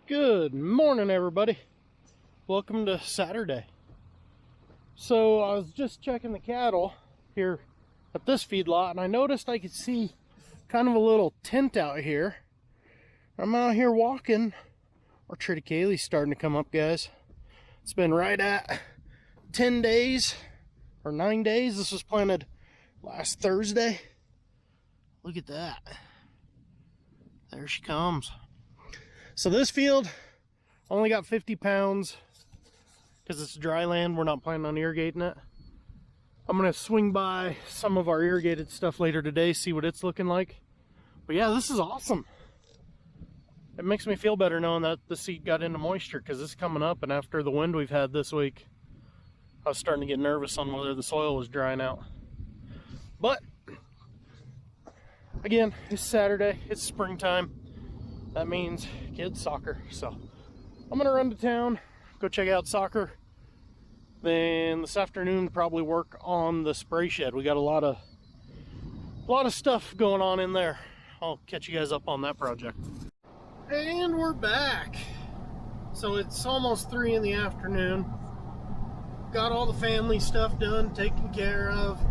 Good morning, everybody. Welcome to Saturday. So I was just checking the cattle here at this feedlot, and I noticed I could see kind of a little tent out here. I'm out here walking. Our triticale's starting to come up, guys. It's been right at 10 days or 9 days. This was planted last Thursday. Look at that. There she comes. So this field only got 50 pounds because it's dry land. We're not planning on irrigating it. I'm going to swing by some of our irrigated stuff later today, see what it's looking like. But yeah, this is awesome. It makes me feel better knowing that the seed got into moisture because it's coming up, and after the wind we've had this week, I was starting to get nervous on whether the soil was drying out. But again, it's Saturday, it's springtime. That means kids soccer. So I'm gonna run to town, go check out soccer. Then this afternoon probably work on the spray shed. We got a lot of stuff going on in there. I'll catch you guys up on that project. And we're back. So it's almost 3 in the afternoon. Got all the family stuff done, taken care of.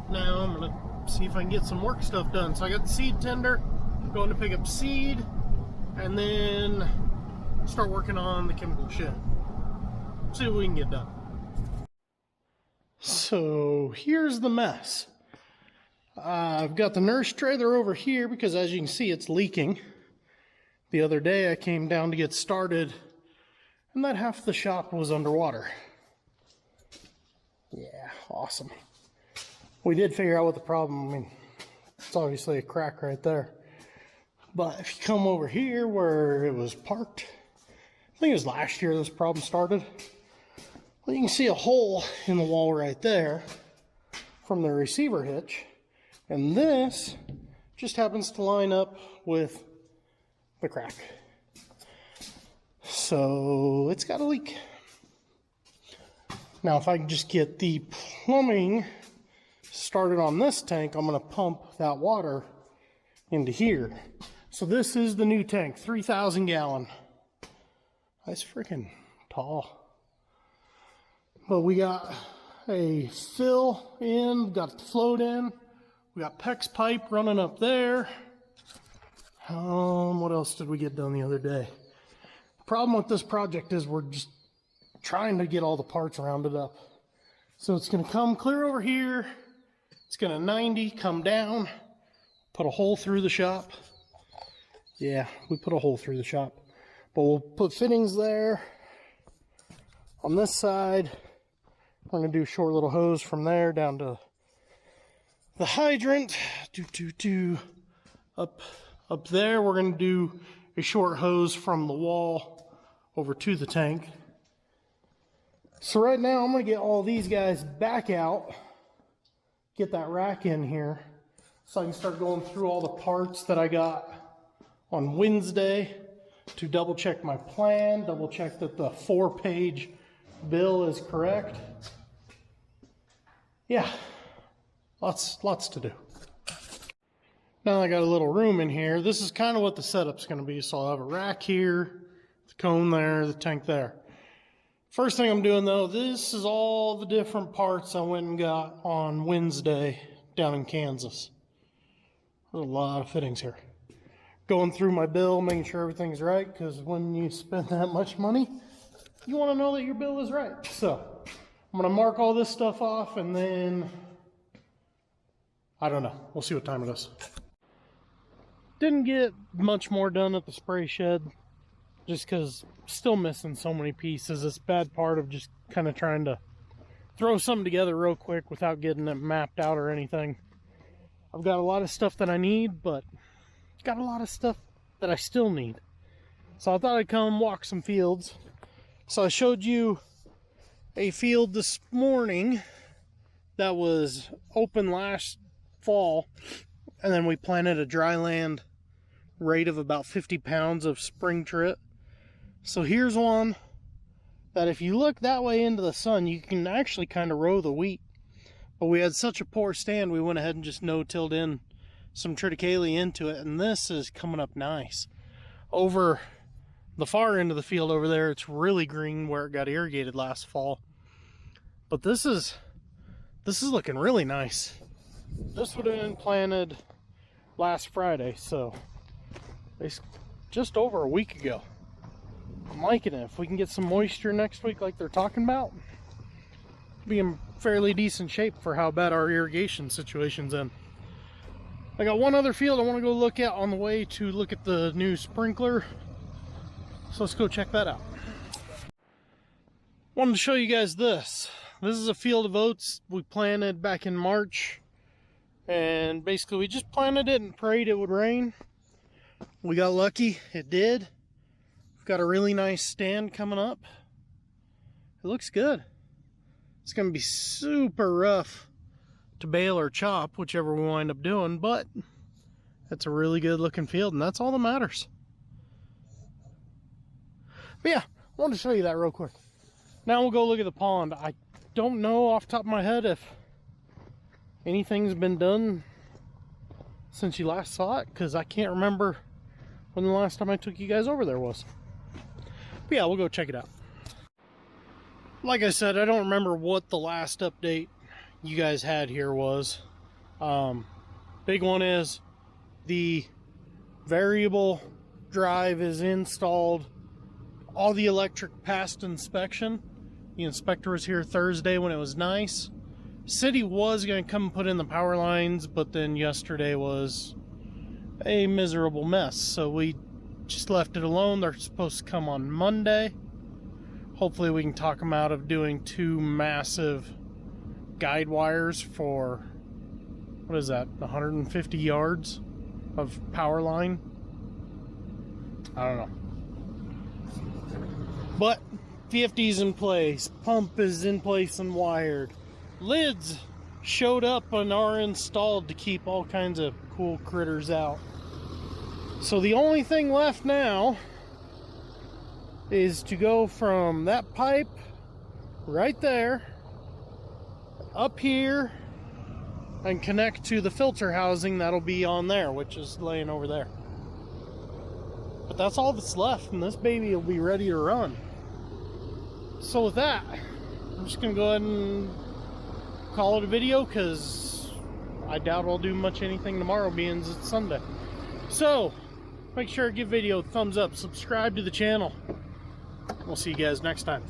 Now I'm gonna see if I can get some work stuff done. So I got the seed tender, going to pick up seed, and then start working on the chemical shed. See what we can get done. So here's the mess. I've got the nurse trailer over here because, as you can see, it's leaking. The other day I came down to get started and that half the shop was underwater. Yeah, awesome. We did figure out what the problem, I mean, it's obviously a crack right there. But if you come over here where it was parked, I think it was last year this problem started. Well, you can see a hole in the wall right there from the receiver hitch. And this just happens to line up with the crack. So it's got a leak. Now if I can just get the plumbing started on this tank, I'm going to pump that water into here. So this is the new tank, 3,000 gallon. That's freaking tall. But we got a fill in, got the float in, we got PEX pipe running up there. What else did we get done the other day? The problem with this project is we're just trying to get all the parts rounded up. So it's going to come clear over here. It's going to 90, come down, put a hole through the shop. Yeah, we put a hole through the shop. But we'll put fittings there. On this side, we're going to do a short little hose from there down to the hydrant. Up there, we're going to do a short hose from the wall over to the tank. So right now, I'm going to get all these guys back out, get that rack in here, so I can start going through all the parts that I got on Wednesday to double check my plan, double check that the 4-page bill is correct. Yeah, lots to do. Now I got a little room in here. This is kind of what the setup's going to be. So I'll have a rack here, the cone there, the tank there. First thing I'm doing though, this is all the different parts I went and got on Wednesday down in Kansas. There's a lot of fittings here. Going through my bill, making sure everything's right, because when you spend that much money, you want to know that your bill is right. So I'm going to mark all this stuff off, and then I don't know. We'll see what time it is. Didn't get much more done at the spray shed, just because still missing so many pieces. It's a bad part of just kind of trying to throw something together real quick without getting it mapped out or anything. I've got a lot of stuff that I need, but got a lot of stuff that I still need. So I thought I'd come walk some fields. So I showed you a field this morning that was open last fall, and then we planted a dry land rate of about 50 pounds of spring trit. So here's one that if you look that way into the sun, you can actually kind of row the wheat. But we had such a poor stand, we went ahead and just no-tilled in some triticale into it, and this is coming up nice. Over The far end of the field over there, it's really green where it got irrigated last fall. But this is looking really nice. This would have been planted last Friday, so it's just over a week ago. I'm liking it. If we can get some moisture next week like they're talking about, be in fairly decent shape for how bad our irrigation situation's in. I got one other field I want to go look at on the way to look at the new sprinkler. So let's go check that out. Wanted to show you guys this. This is a field of oats we planted back in March. And basically we just planted it and prayed it would rain. We got lucky, it did. We've got a really nice stand coming up. It looks good. It's going to be super rough to bale or chop, whichever we wind up doing, but it's a really good looking field, and that's all that matters. But yeah, I wanted to show you that real quick. Now we'll go look at the pond. I don't know off the top of my head if anything's been done since you last saw it, because I can't remember when the last time I took you guys over there was. But yeah, we'll go check it out. Like I said, I don't remember what the last update you guys had here was. Big one is the variable drive is installed. All the electric passed inspection. The inspector was here Thursday when it was nice. City was going to come and put in the power lines, but then yesterday was a miserable mess, so we just left it alone. They're supposed to come on Monday. Hopefully we can talk them out of doing 2 massive guide wires for, what is that, 150 yards of power line? I don't know. But VFD's in place, pump is in place and wired. Lids showed up and are installed to keep all kinds of cool critters out. So the only thing left now is to go from that pipe right there up here and connect to the filter housing that'll be on there, which is laying over there. But that's all that's left, and this baby will be ready to run. So with that, I'm just gonna go ahead and call it a video, because I doubt I'll do much anything tomorrow, being it's Sunday. So make sure to give video a thumbs up, subscribe to the channel. We'll see you guys next time.